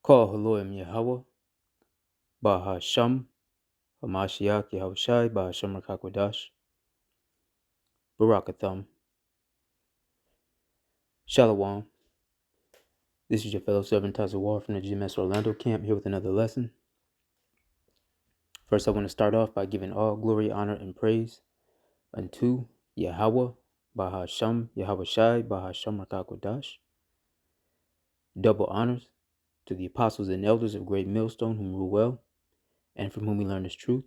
Call Elohim Yahweh, Bahasham, Hamashiach Yahushai, Bahasham Rakakwadash, Barakatham, Shalom. This is your fellow servant Tazawar from the GMS Orlando camp here with another lesson. First, I want to start off by giving all glory, honor, and praise unto Yahweh, Bahasham Yahushai, Bahasham Rakakwadash. Double honors to the apostles and elders of Great Millstone whom rule well, and from whom we learn this truth.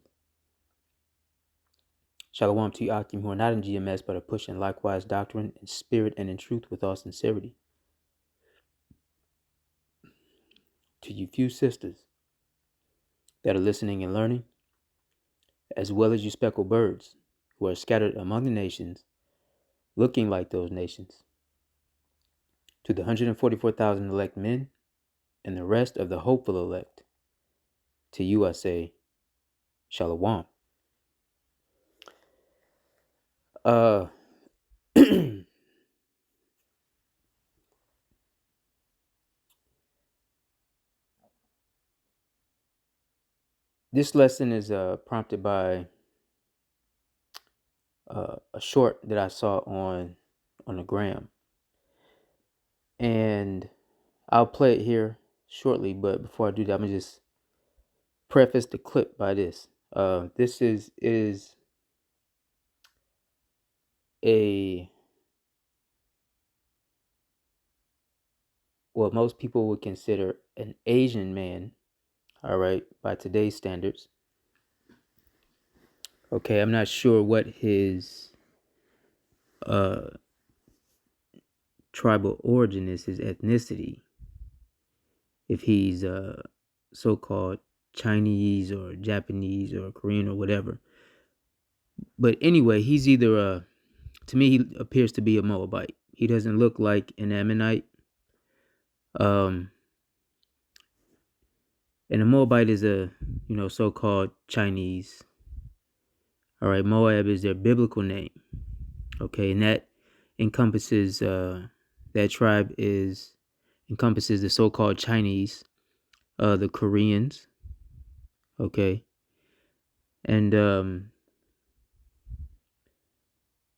Shalom to you, Akim, who are not in GMS, but are pushing likewise doctrine in spirit and in truth with all sincerity. To you few sisters that are listening and learning, as well as you speckled birds who are scattered among the nations, looking like those nations. To the 144,000 elect men and the rest of the hopeful elect, to you I say, Shalom. This lesson is prompted by a short that I saw on the gram, and I'll play it here shortly. But before I do that, I'm gonna just preface the clip by this. This is what most people would consider an Asian man, all right, by today's standards. Okay, I'm not sure what his tribal origin is, his ethnicity, if he's so-called Chinese or Japanese or Korean or whatever. But anyway, he's either to me he appears to be a Moabite. He doesn't look like an Ammonite. And a Moabite is a so-called Chinese. All right, Moab is their biblical name. Okay, and that encompasses that tribe encompasses the so-called Chinese, the Koreans. Okay, and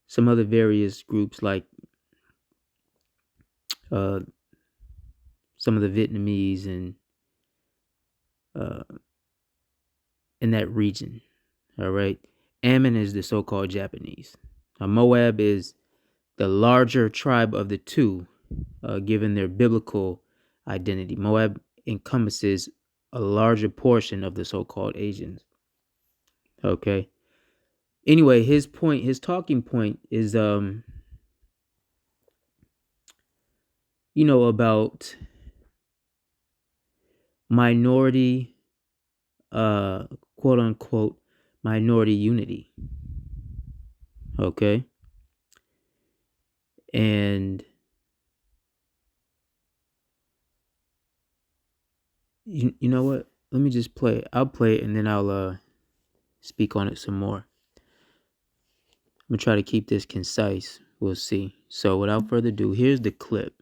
some other various groups like some of the Vietnamese and in that region. All right, Ammon is the so-called Japanese. Now, Moab is the larger tribe of the two, given their biblical identity. Moab encompasses a larger portion of the so-called Asians. Okay. Anyway, his talking point is, about minority, quote unquote, minority unity. Okay. And you know what? Let me just play it. I'll play it and then I'll speak on it some more. I'm going to try to keep this concise. We'll see. So without further ado, here's the clip.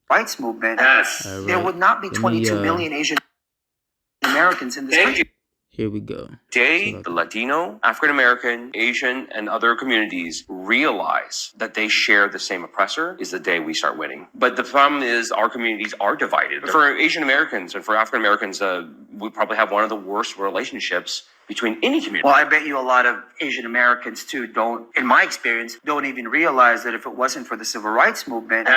Rights movement. Yes. Right. There would not be 22 million Asian Americans in this country. Here we go. Today, the Latino, African American, Asian, and other communities realize that they share the same oppressor is the day we start winning. But the problem is our communities are divided. For Asian Americans and for African Americans, we probably have one of the worst relationships between any community. Well, I bet you a lot of Asian Americans too in my experience, don't even realize that if it wasn't for the civil rights movement,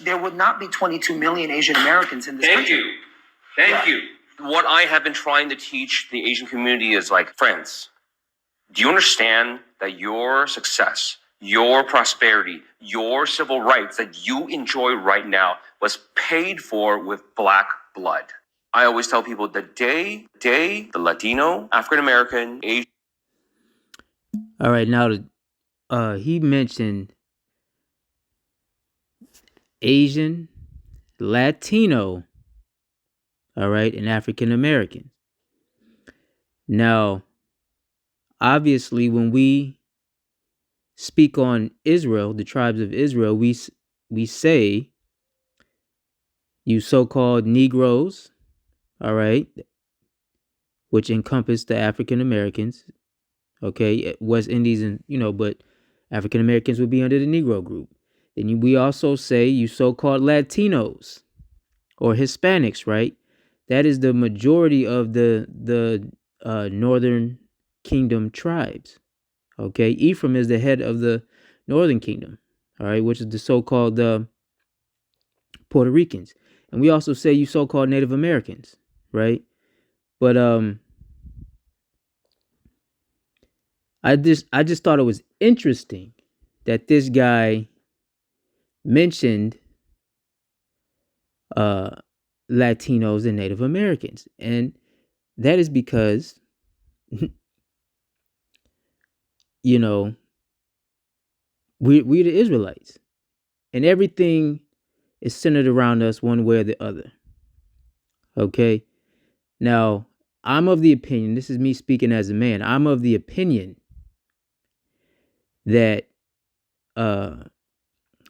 there would not be 22 million Asian Americans in this country. Thank you. What I have been trying to teach the Asian community is like, friends, do you understand that your success, your prosperity, your civil rights that you enjoy right now was paid for with black blood? I always tell people the day the Latino, African American, Asian. All right, now he mentioned Asian, Latino, all right, and African American. Now, obviously, when we speak on Israel, the tribes of Israel, we say you so-called Negroes, all right, which encompass the African Americans, okay, West Indies, and but African Americans would be under the Negro group. Then we also say you so-called Latinos or Hispanics, right? That is the majority of the Northern Kingdom tribes. Okay, Ephraim is the head of the Northern Kingdom, all right, which is the so-called Puerto Ricans, and we also say you so-called Native Americans, right? But I just thought it was interesting that this guy mentioned Latinos and Native Americans, and that is because we're the Israelites, and everything is centered around us one way or the other. Okay, now I'm of the opinion. This is me speaking as a man. I'm of the opinion that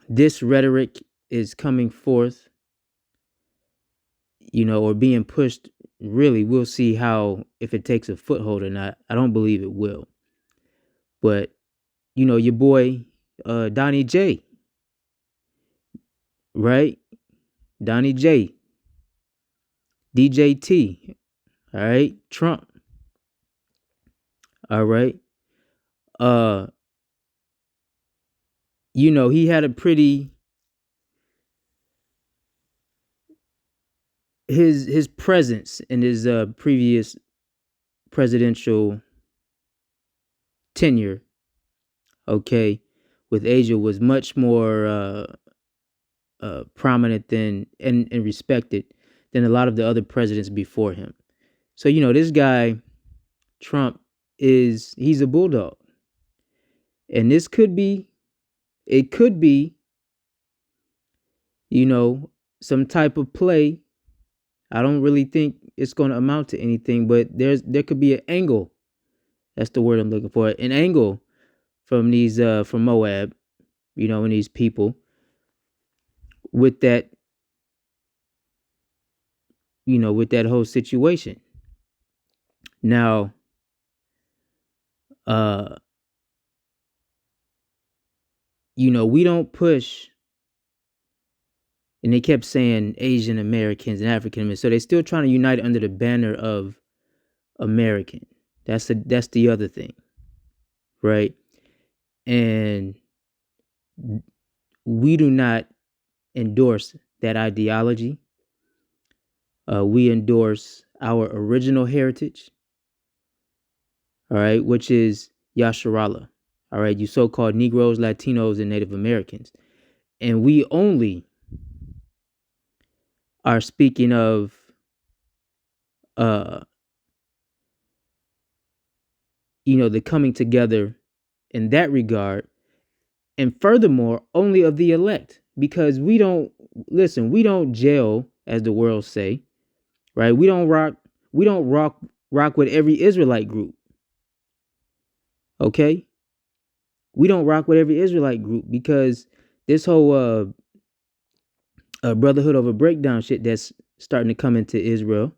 this rhetoric is coming forth, or being pushed. Really, we'll see how, if it takes a foothold or not. I don't believe it will. But, your boy, Donnie J, right? Donnie J, DJT, all right? Trump, all right? He had a pretty, his presence in his previous presidential tenure, okay, with Asia was much more prominent than and respected than a lot of the other presidents before him. So this guy Trump he's a bulldog, and it could be some type of play. I don't really think it's going to amount to anything, but there could be an angle. That's the word I'm looking for. An angle from these from Moab, and these people with that, with that whole situation. Now, we don't push, and they kept saying Asian Americans and African Americans, so they're still trying to unite under the banner of American. That's the other thing, right? And we do not endorse that ideology. We endorse our original heritage, all right, which is Yasharala, all right, you so-called Negroes, Latinos, and Native Americans. And we only are speaking of the coming together in that regard, and furthermore, only of the elect, because we don't jail, as the world say, right? We don't rock with every Israelite group. Okay? We don't rock with every Israelite group, because this whole brotherhood over breakdown shit that's starting to come into Israel,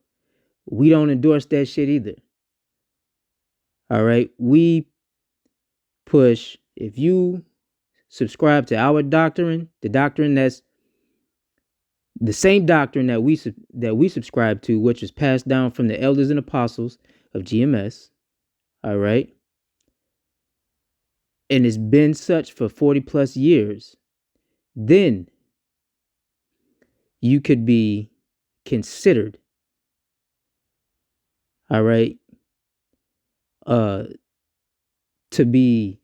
we don't endorse that shit either. All right? We push, if you subscribe to our doctrine, the doctrine that's the same doctrine that we subscribe to, which is passed down from the elders and apostles of GMS, all right, and it's been such for 40 plus years, then you could be considered, all right, to be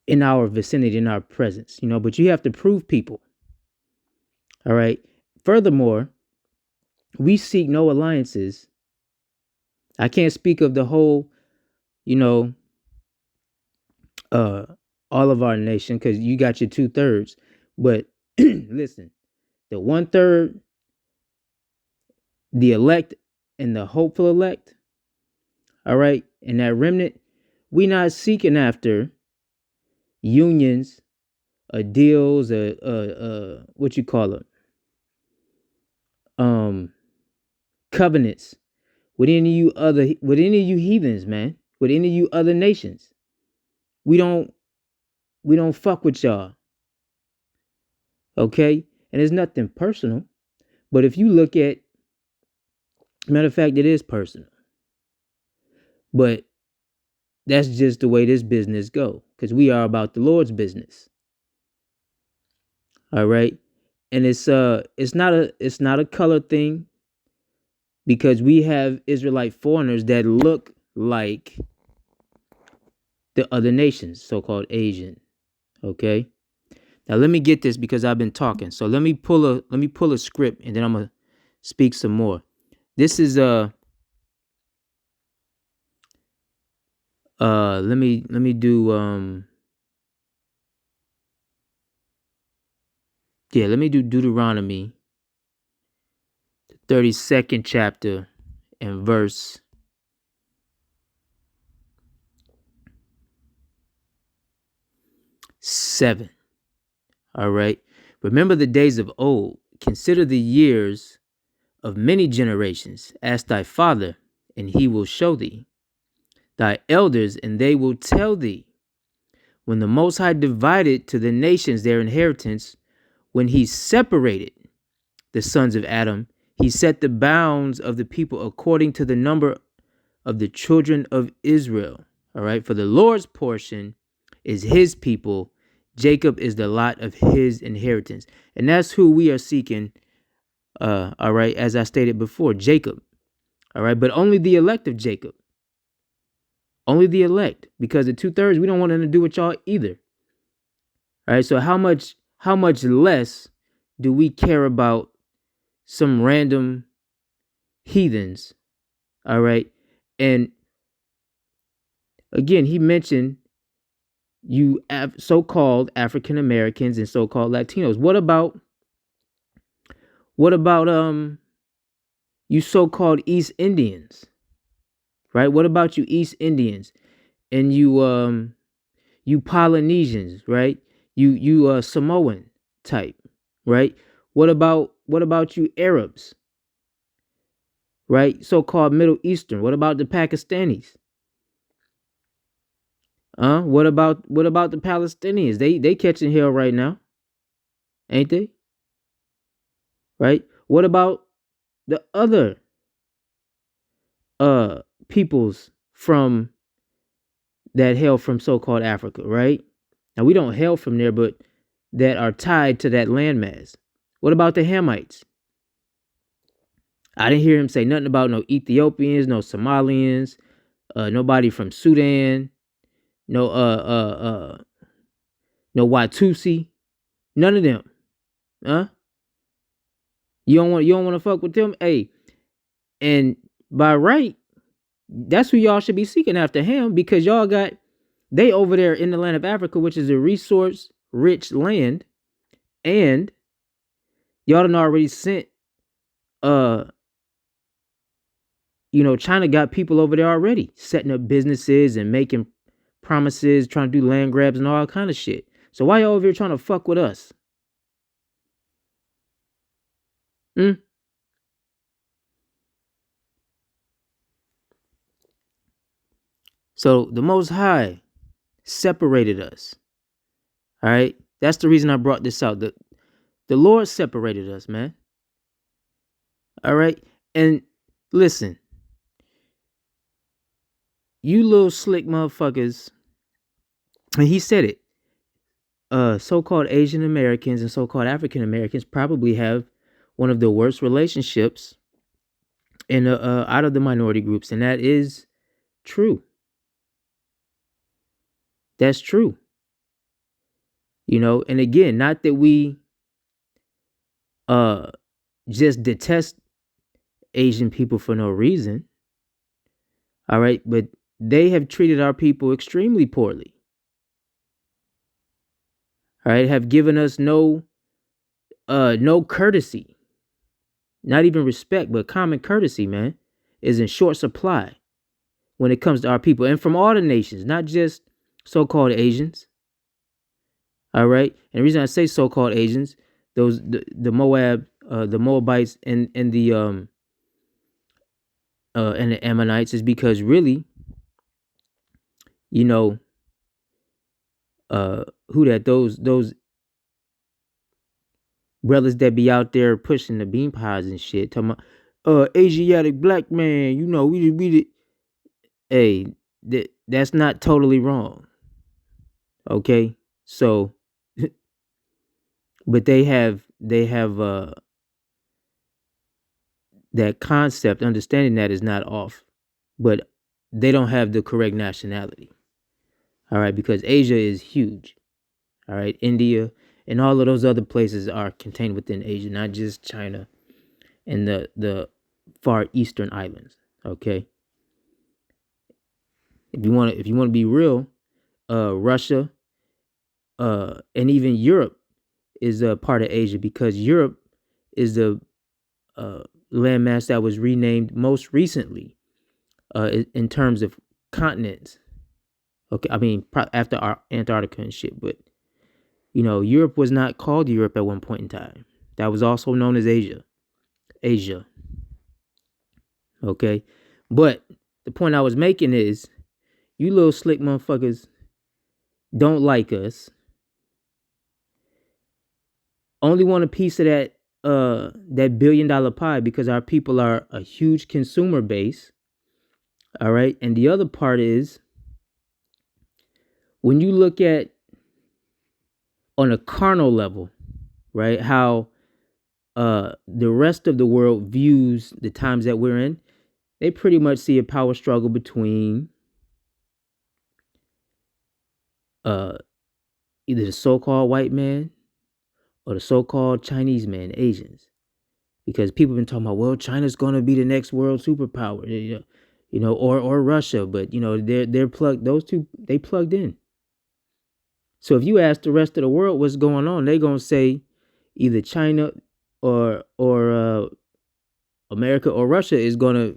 in our vicinity, in our presence, but you have to prove people. All right. Furthermore, we seek no alliances. I can't speak of the whole, all of our nation, because you got your 2/3. But listen, the 1/3, the elect and the hopeful elect, all right, and that remnant, we not seeking after unions, deals, what you call it, covenants with any of you heathens, man, with any of you other nations. We don't fuck with y'all. Okay? And it's nothing personal. But if you look at, matter of fact, it is personal. But that's just the way this business go, because we are about the Lord's business. All right? And it's not a color thing, because we have Israelite foreigners that look like the other nations, so-called Asian. Okay? Now let me get this, because I've been talking. So let me pull a script, and then I'm gonna speak some more. This is let me do let me do Deuteronomy, the 32nd chapter, and verse 7. All right. Remember the days of old. Consider the years of many generations. Ask thy father, and he will show thee. Thy elders, and they will tell thee. When the Most High divided to the nations their inheritance, when he separated the sons of Adam, he set the bounds of the people according to the number of the children of Israel. All right. For the Lord's portion is his people. Jacob is the lot of his inheritance. And that's who we are seeking. All right. As I stated before, Jacob. All right. But only the elect of Jacob. Only the elect. Because the 2/3, we don't want nothing to do with y'all either. All right. So how much less do we care about some random heathens? All right. And again, he mentioned you have so-called African Americans and so-called Latinos. What about you so-called East Indians? Right? What about you East Indians and you Polynesians, right? You Samoan type, right? What about you Arabs? Right? So-called Middle Eastern. What about the Pakistanis? What about the Palestinians? They catching hell right now, ain't they? Right? What about the other peoples from that hail from so-called Africa, right? Now we don't hail from there, but that are tied to that landmass. What about the Hamites? I didn't hear him say nothing about no Ethiopians, no Somalians, nobody from Sudan. No Watusi, none of them. You don't want to fuck with them? Hey, and by right, that's who y'all should be seeking after, him, because y'all got they over there in the land of Africa, which is a resource rich land, and y'all done already sent China got people over there already setting up businesses and making promises, trying to do land grabs and all kind of shit. So why y'all over here trying to fuck with us? So the Most High separated us. All right? That's the reason I brought this out. The Lord separated us, man. All right? And listen, you little slick motherfuckers, and he said it, so-called Asian Americans and so-called African Americans probably have one of the worst relationships in out of the minority groups, and that is true. That's true. And again, not that we just detest Asian people for no reason. All right, but they have treated our people extremely poorly. All right, have given us no courtesy. Not even respect, but common courtesy, man, is in short supply when it comes to our people, and from all the nations, not just so-called Asians. All right, and the reason I say so-called Asians, the Moab the Moabites and the Ammonites is because really, you know, who that those brothers that be out there pushing the bean pies and shit, talking about Asiatic black man, you know, hey, that's not totally wrong. Okay? So but they have that concept, understanding that is not off, but they don't have the correct nationality. All right, because Asia is huge. All right, India and all of those other places are contained within Asia, not just China and the far eastern islands. Okay, if you want to be real, Russia, and even Europe is a part of Asia because Europe is the landmass that was renamed most recently in terms of continents. Okay, I mean after our Antarctica and shit, but you know Europe was not called Europe at one point in time. That was also known as Asia. Asia. Okay, but the point I was making is, you little slick motherfuckers don't like us. Only want a piece of that $1 billion pie because our people are a huge consumer base. All right, and the other part is when you look at on a carnal level, right? How the rest of the world views the times that we're in, they pretty much see a power struggle between either the so-called white man or the so-called Chinese man, Asians. Because people have been talking about, well, China's going to be the next world superpower, you know, or Russia, but you know, they're plugged. Those two, they plugged in. So if you ask the rest of the world what's going on, they're gonna say either China or America or Russia is gonna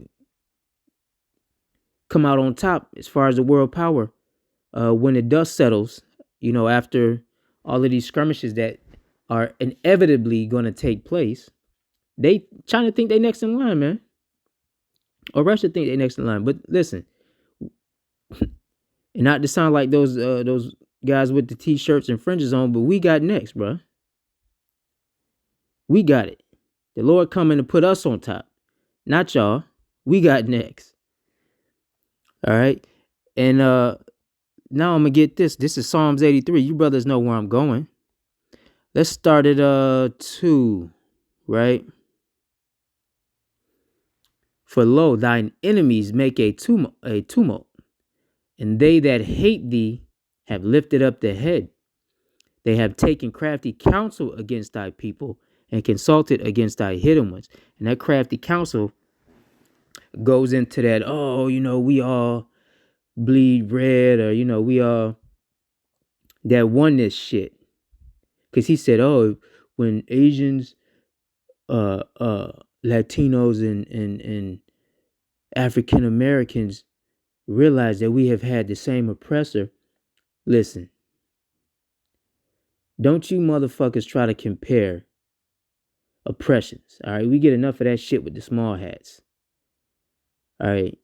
come out on top as far as the world power when the dust settles. You know, after all of these skirmishes that are inevitably going to take place, China think they next in line, man, or Russia think they next in line. But listen, and not to sound like those guys with the t-shirts and fringes on, but we got next, bro. We got it. The Lord coming to put us on top, not y'all. We got next. All right, and now I'm gonna get this. This is Psalms 83. You brothers know where I'm going. Let's start at 2, right? For lo, thine enemies make a tumult, and they that hate thee have lifted up their head. They have taken crafty counsel against thy people and consulted against thy hidden ones. And that crafty counsel goes into that, oh, you know, we all bleed red, or, you know, we all that oneness shit. Because he said, oh, when Asians, Latinos, and African Americans realize that we have had the same oppressor, listen, don't you motherfuckers try to compare oppressions. All right, we get enough of that shit with the small hats. All right,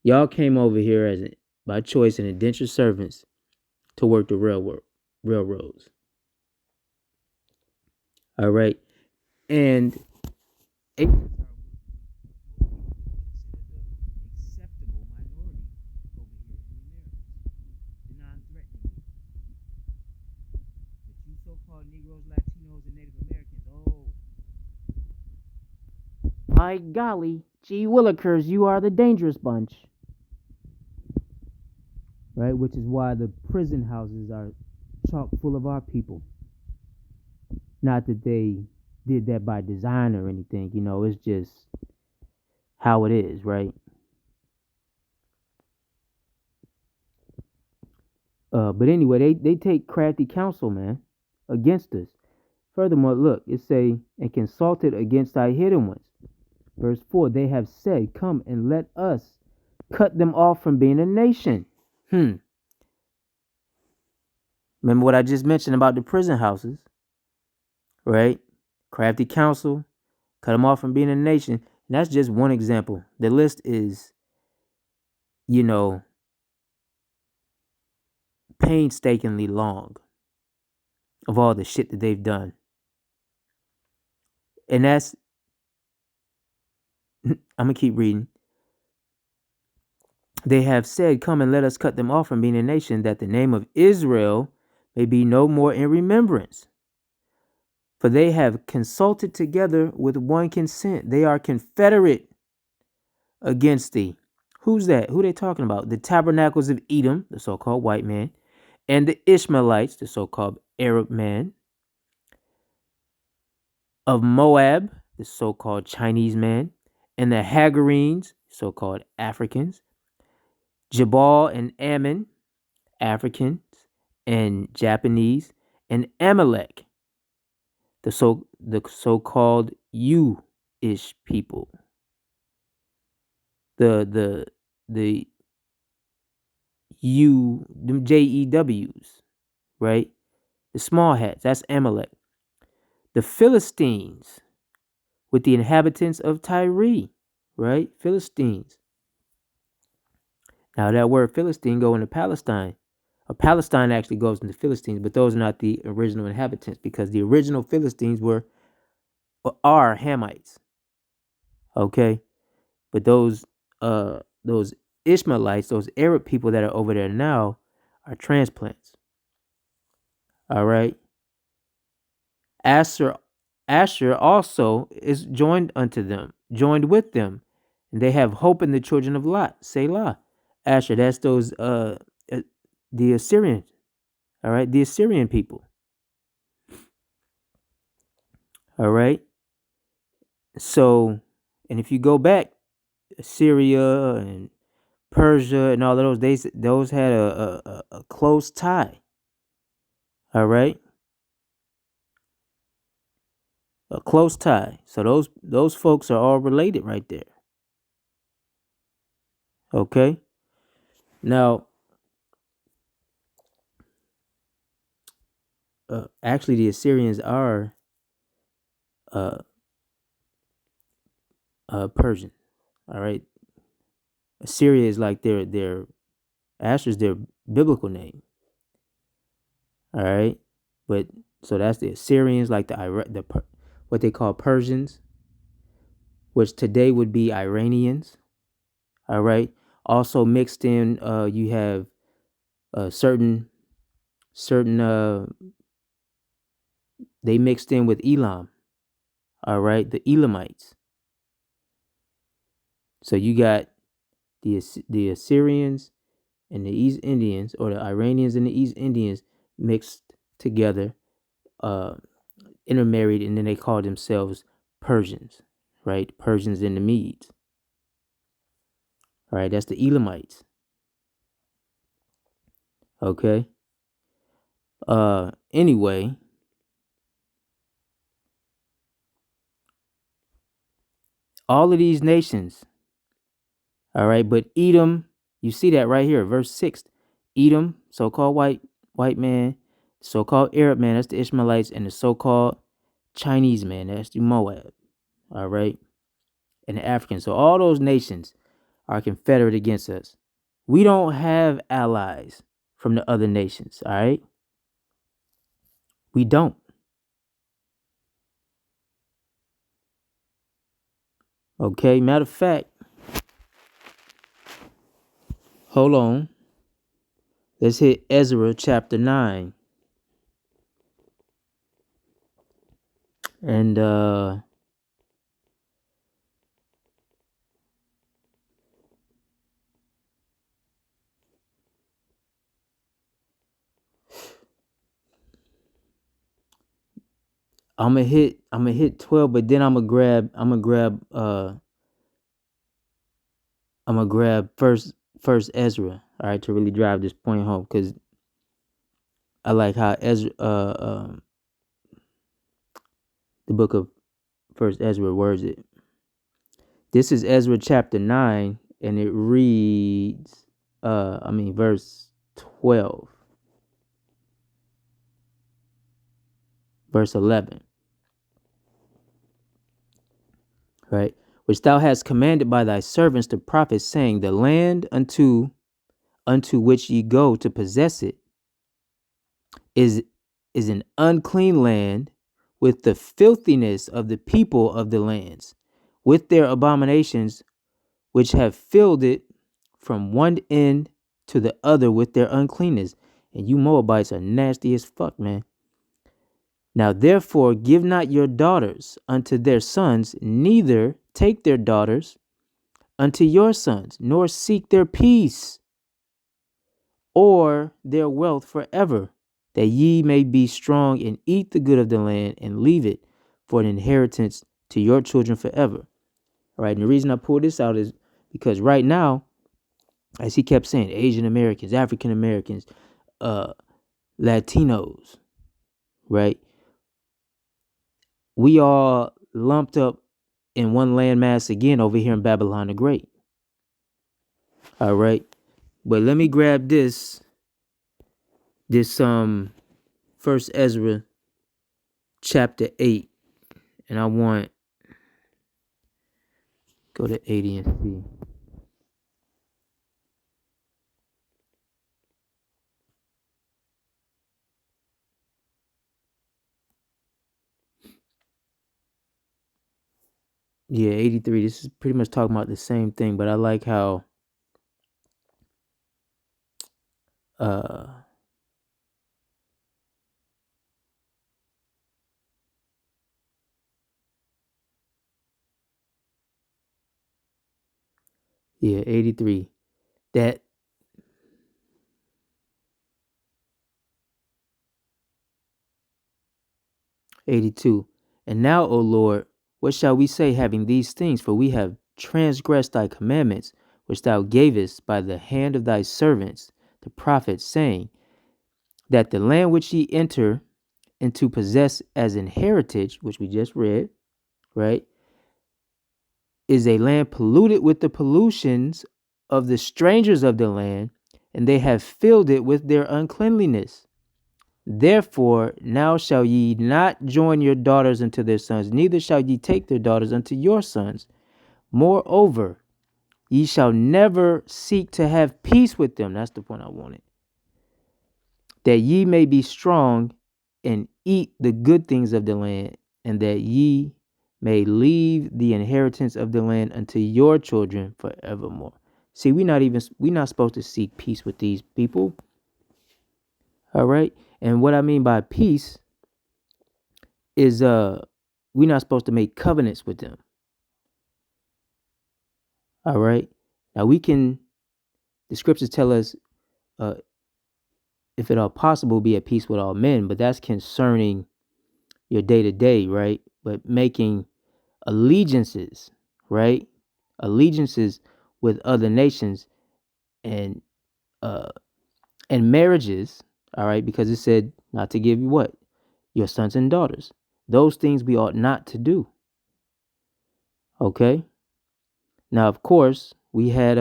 y'all came over here by choice and indentured servants to work the railroads. All right, and acceptable minority over here in the Americas, the non-threatening. But you so-called Negroes, Latinos, and Native Americans, oh, by golly, gee willikers, you are the dangerous bunch. Right, which is why the prison houses are chock full of our people. Not that they did that by design or anything, you know, it's just how it is, right? But anyway, they take crafty counsel, man, against us. Furthermore, look, it say, and consulted against thy hidden ones. Verse 4, they have said, come and let us cut them off from being a nation. Remember what I just mentioned about the prison houses, right? Crafty counsel cut them off from being a nation. And that's just one example. The list is, painstakingly long of all the shit that they've done. And that's, I'm going to keep reading. They have said, come and let us cut them off from being a nation, that the name of Israel may be no more in remembrance. For they have consulted together with one consent. They are confederate against thee. Who's that? Who they talking about? The tabernacles of Edom, the so-called white man, and the Ishmaelites, the so-called Arab man, of Moab, the so-called Chinese man, and the Hagarenes, so-called Africans, Jabal and Ammon, Africans and Japanese, and Amalek, the so-called You-ish people. The JEWs, right? The small hats, that's Amalek. The Philistines with the inhabitants of Tyre, right? Philistines. Now that word Philistine go into Palestine. Palestine actually goes into Philistines, but those are not the original inhabitants, because the original Philistines are Hamites. Okay? But those Ishmaelites, those Arab people that are over there now, are transplants. All right? Asher also is joined with them, and they have hope in the children of Lot. Selah. Asher, that's those the Assyrians. All right, the Assyrian people. All right. So, and if you go back, Assyria and Persia and all of those had a close tie. All right. A close tie. So those folks are all related right there. Okay. Now, actually, the Assyrians are Persian. All right. Assyria is like their Asher's their biblical name. All right. But so that's the Assyrians, like what they call Persians, which today would be Iranians. All right. Also mixed in, you have certain they mixed in with Elam. All right, the Elamites. So you got the Assyrians and the East Indians, or the Iranians and the East Indians, mixed together, intermarried, and then they call themselves Persians, right? Persians and the Medes. All right, that's the Elamites. Okay. Anyway, all of these nations, all right, but Edom, you see that right here, verse 6. Edom, so-called white man, so-called Arab man, that's the Ishmaelites, and the so-called Chinese man, that's the Moab. All right, and the Africans. So all those nations are confederate against us. We don't have allies from the other nations, all right? We don't. Okay, matter of fact, hold on. Let's hit Ezra chapter 9. And I'm gonna hit 12, but then I'm gonna grab first Ezra, all right, to really drive this point home, because I like how Ezra the book of First Ezra words it. This is Ezra chapter 9, and it reads verse 12. Verse 11. right? Which thou hast commanded by thy servants the prophets, saying, the land unto which ye go to possess it is an unclean land, with the filthiness of the people of the lands, with their abominations, which have filled it from one end to the other with their uncleanness. And you Moabites are nasty as fuck, man. Now therefore give not your daughters unto their sons, neither take their daughters unto your sons, nor seek their peace or their wealth forever, that ye may be strong and eat the good of the land and leave it for an inheritance to your children forever. All right. And the reason I pull this out is because right now, as he kept saying, Asian Americans, African Americans, Latinos, right? We all lumped up in one landmass again over here in Babylon the Great. All right. But let me grab this First Ezra chapter 8, and I want go to 80 and see. Yeah, 83. This is pretty much talking about the same thing, but I like how yeah, 83. That 82. And now, O Lord, what shall we say having these things? For we have transgressed thy commandments, which thou gavest by the hand of thy servants, the prophets, saying, that the land which ye enter into possess as an heritage, which we just read, right, is a land polluted with the pollutions of the strangers of the land, and they have filled it with their uncleanliness. Therefore, now shall ye not join your daughters unto their sons, neither shall ye take their daughters unto your sons. Moreover, ye shall never seek to have peace with them. That's the point I wanted. That ye may be strong and eat the good things of the land, and that ye may leave the inheritance of the land unto your children forevermore. See, we're not supposed to seek peace with these people. All right. And what I mean by peace is we're not supposed to make covenants with them. All right. Now the scriptures tell us, if at all possible, be at peace with all men, but that's concerning your day to day, right? But making allegiances, right? Allegiances with other nations and marriages, all right, because it said not to give you what? Your sons and daughters. Those things we ought not to do. Okay? Now, of course, we had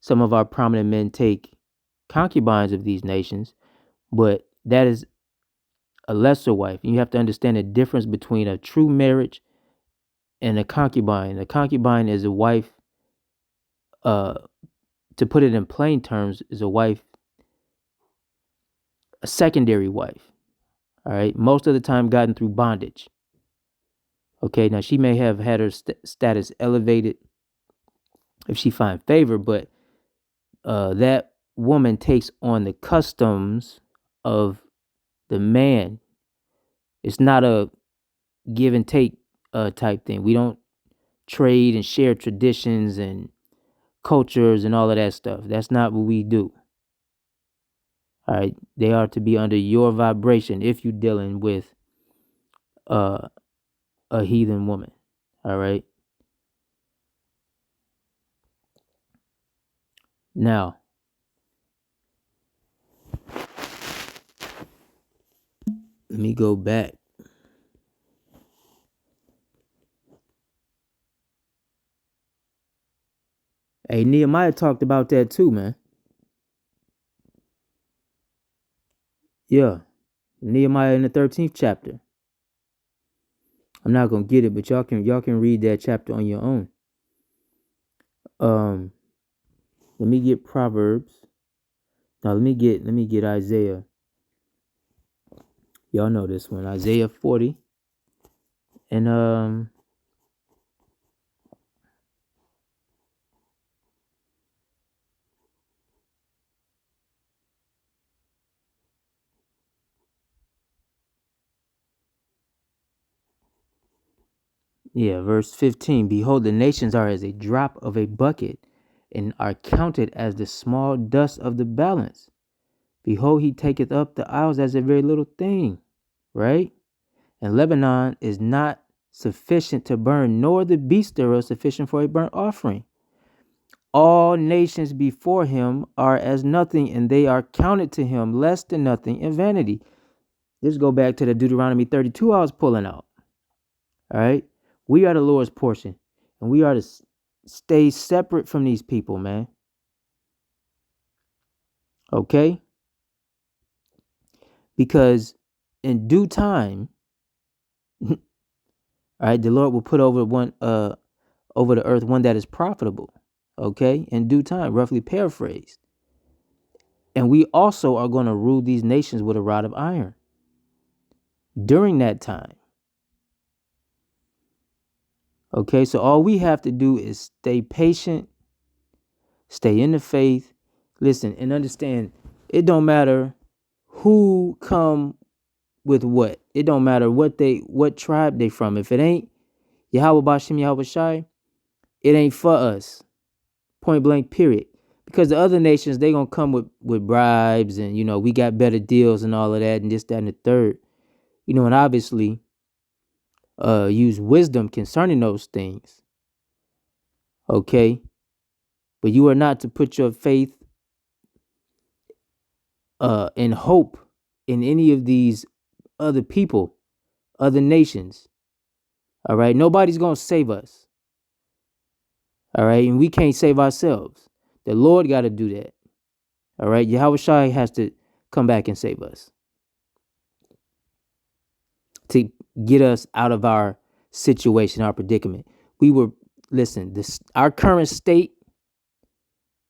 some of our prominent men take concubines of these nations, but that is a lesser wife. And you have to understand the difference between a true marriage and a concubine. A concubine is a wife, to put it in plain terms, is a wife, a secondary wife. All right. Most of the time gotten through bondage. Okay. Now she may have had her status elevated if she find favor, but that woman takes on the customs of the man. It's not a give and take type thing. We don't trade and share traditions and cultures and all of that stuff. That's not what we do. All right. They are to be under your vibration if you're dealing with a heathen woman. All right. Now, let me go back. Hey, Nehemiah talked about that too, man. Yeah. Nehemiah in the 13th chapter. I'm not gonna get it, but y'all can read that chapter on your own. Let me get Proverbs. Now let me get Isaiah. Y'all know this one, Isaiah 40, and yeah, verse 15. Behold, the nations are as a drop of a bucket, and are counted as the small dust of the balance. Behold, he taketh up the isles as a very little thing, right? And Lebanon is not sufficient to burn, nor the beast thereof sufficient for a burnt offering. All nations before him are as nothing, and they are counted to him less than nothing in vanity. Let's go back to the Deuteronomy 32 I was pulling out. All right. We are the Lord's portion, and we are to stay separate from these people, man. Okay? Because in due time, all right, the Lord will put over over the earth one that is profitable. Okay? In due time, roughly paraphrased. And we also are going to rule these nations with a rod of iron during that time. Okay, so all we have to do is stay patient, stay in the faith, listen, and understand it don't matter who come with what. It don't matter what tribe they from. If it ain't Yahweh Bashem Yahweh Shai, it ain't for us. Point blank, period. Because the other nations, they gonna come with bribes and we got better deals and all of that and this, that, and the third. And obviously use wisdom concerning those things. Okay. But you are not to put your faith and hope in any of these other people, other nations. All right. Nobody's going to save us. All right. And we can't save ourselves. The Lord got to do that. All right. Yahweh Shai has to come back and save us to get us out of our situation, our predicament. Our current state,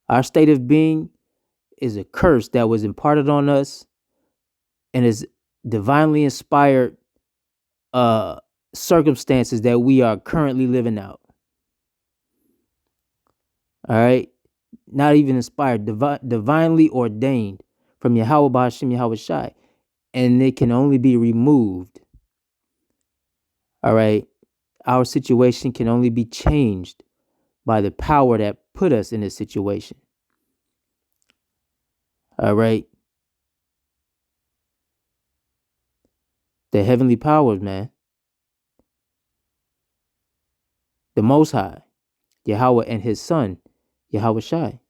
our state of being is a curse that was imparted on us and is divinely inspired circumstances that we are currently living out. All right. Not even inspired, divinely ordained from Yahweh Ba'Hashem Yahweh Shai. And it can only be removed. All right. Our situation can only be changed by the power that put us in this situation. All right. The heavenly powers, man. The Most High, Yahweh, and his son, Yahweh Shai.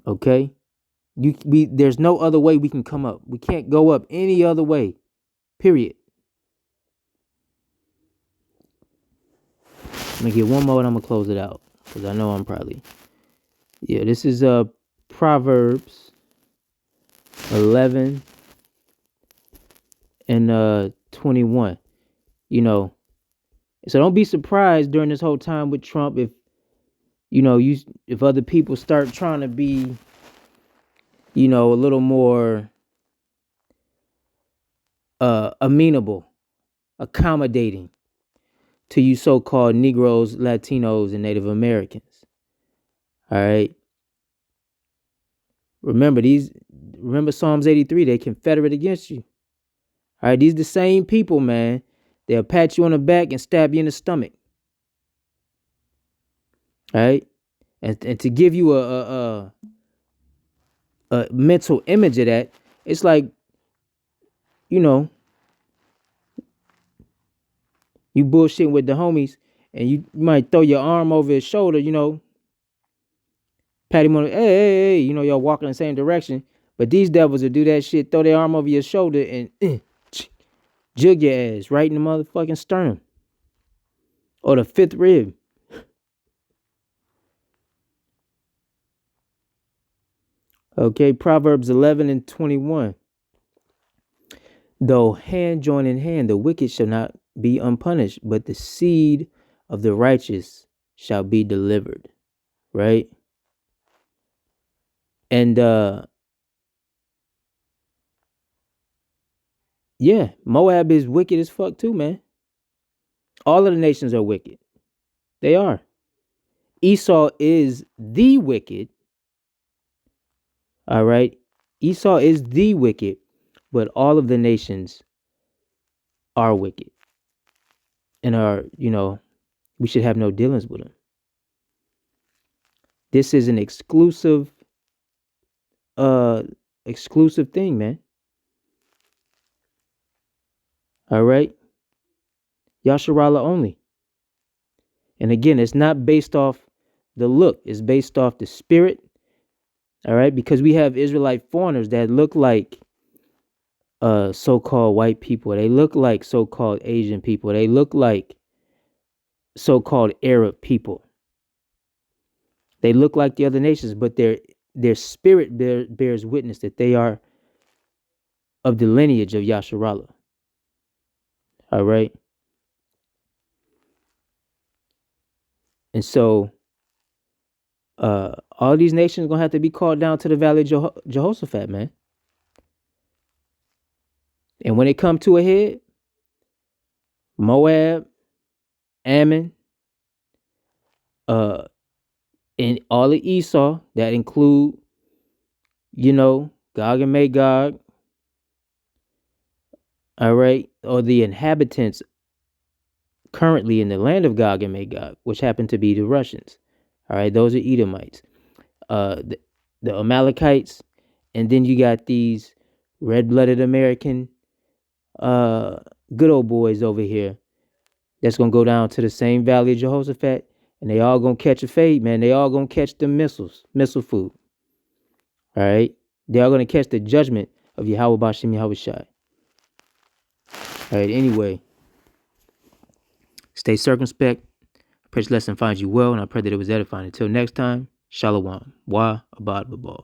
Okay. There's no other way we can come up. We can't go up any other way. Period. I'm gonna get one more and I'm gonna close it out because I know I'm probably. Yeah, this is Proverbs 11 and 21. So don't be surprised during this whole time with Trump if if other people start trying to be a little more amenable, accommodating to you so-called Negroes, Latinos, and Native Americans. All right. Remember Psalms 83, they confederate against you. All right, these the same people, man. They'll pat you on the back and stab you in the stomach. All right. And to give you a mental image of that, it's like, you bullshitting with the homies and you might throw your arm over his shoulder, pat him on the, hey, y'all walking in the same direction. But these devils will do that shit, throw their arm over your shoulder and jug your ass right in the motherfucking sternum. Or the fifth rib. Okay, Proverbs 11 and 21. Though hand join in hand, the wicked shall not be unpunished, but the seed of the righteous shall be delivered. Right? And yeah, Moab is wicked as fuck too, man. All of the nations are wicked. They are. Esau is the wicked. All right. Esau is the wicked, but all of the nations are wicked and are, we should have no dealings with them. This is an exclusive thing, man. All right. Yasharallah only. And again, it's not based off the look, it's based off the spirit. All right, because we have Israelite foreigners that look like so-called white people. They look like so-called Asian people. They look like so-called Arab people. They look like the other nations, but their spirit bears witness that they are of the lineage of Yasharallah. All right. And so all these nations are going to have to be called down to the valley of Jehoshaphat, man. And when it come to a head, Moab, Ammon, and all of Esau, that include, Gog and Magog, all right, or the inhabitants currently in the land of Gog and Magog, which happen to be the Russians. All right, those are Edomites. The Amalekites, and then you got these red-blooded American good old boys over here that's going to go down to the same valley of Jehoshaphat, and they all going to catch a fade, man. They all going to catch the missile food. All right? They are going to catch the judgment of Yahweh Bashem Yahweh Shai. All right, anyway. Stay circumspect. I pray this lesson finds you well, and I pray that it was edifying. Until next time, Shalom. Wa Abad Babal.